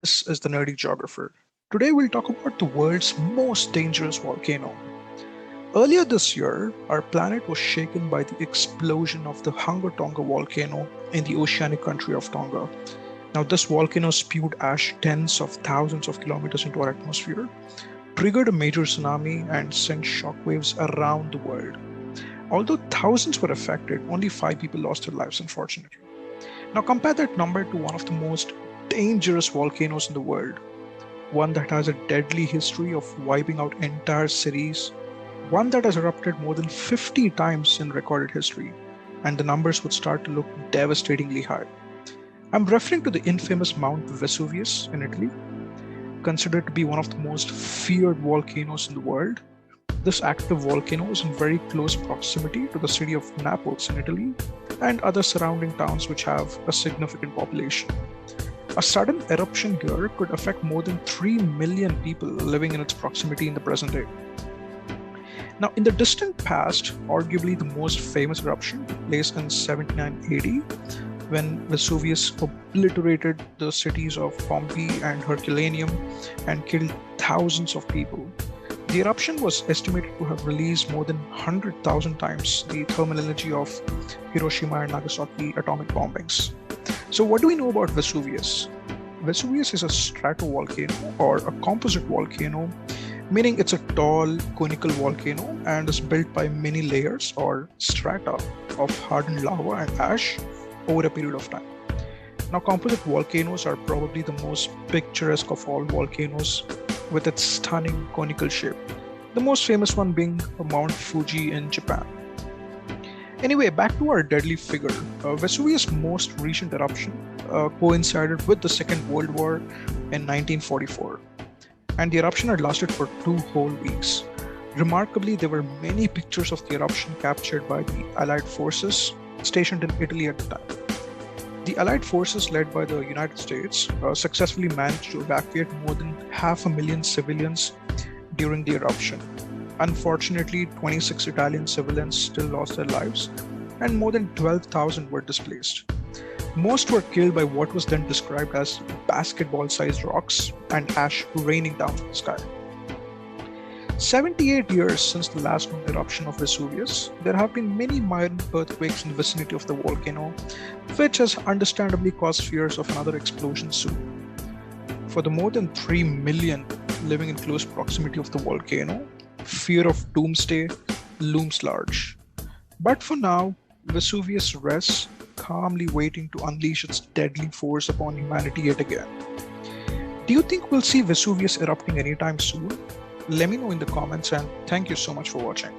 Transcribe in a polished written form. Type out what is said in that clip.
This is the Nerdy Geographer. Today we'll talk about the world's most dangerous volcano. Earlier this year, our planet was shaken by the explosion of the Hunga Tonga volcano in the oceanic country of Tonga. Now, this volcano spewed ash tens of thousands of kilometers into our atmosphere, triggered a major tsunami, and sent shockwaves around the world. Although thousands were affected, only 5 people lost their lives, unfortunately. Now, compare that number to one of the most dangerous volcanoes in the world, one that has a deadly history of wiping out entire cities, one that has erupted more than 50 times in recorded history, and the numbers would start to look devastatingly high. I'm referring to the infamous Mount Vesuvius in Italy, considered to be one of the most feared volcanoes in the world. This active volcano is in very close proximity to the city of Naples in Italy and other surrounding towns which have a significant population. A sudden eruption here could affect more than 3 million people living in its proximity in the present day. Now, in the distant past, arguably the most famous eruption took place in 79 AD when Vesuvius obliterated the cities of Pompeii and Herculaneum and killed thousands of people. The eruption was estimated to have released more than 100,000 times the thermal energy of Hiroshima and Nagasaki atomic bombings. So, what do we know about Vesuvius? Vesuvius is a stratovolcano or a composite volcano, meaning it's a tall, conical volcano and is built by many layers or strata of hardened lava and ash over a period of time. Now, composite volcanoes are probably the most picturesque of all volcanoes with its stunning conical shape, the most famous one being Mount Fuji in Japan. Anyway, back to our deadly figure. Vesuvius' most recent eruption coincided with the Second World War in 1944, and the eruption had lasted for 2 whole weeks. Remarkably, there were many pictures of the eruption captured by the Allied forces stationed in Italy at the time. The Allied forces, led by the United States, successfully managed to evacuate more than 500,000 civilians during the eruption. Unfortunately, 26 Italian civilians still lost their lives, and more than 12,000 were displaced. Most were killed by what was then described as basketball-sized rocks and ash raining down from the sky. 78 years since the last known eruption of Vesuvius, there have been many minor earthquakes in the vicinity of the volcano, which has understandably caused fears of another explosion soon. For the more than 3 million living in close proximity of the volcano, fear of doomsday looms large. But for now, Vesuvius rests, calmly waiting to unleash its deadly force upon humanity yet again. Do you think we'll see Vesuvius erupting anytime soon? Let me know in the comments, and thank you so much for watching.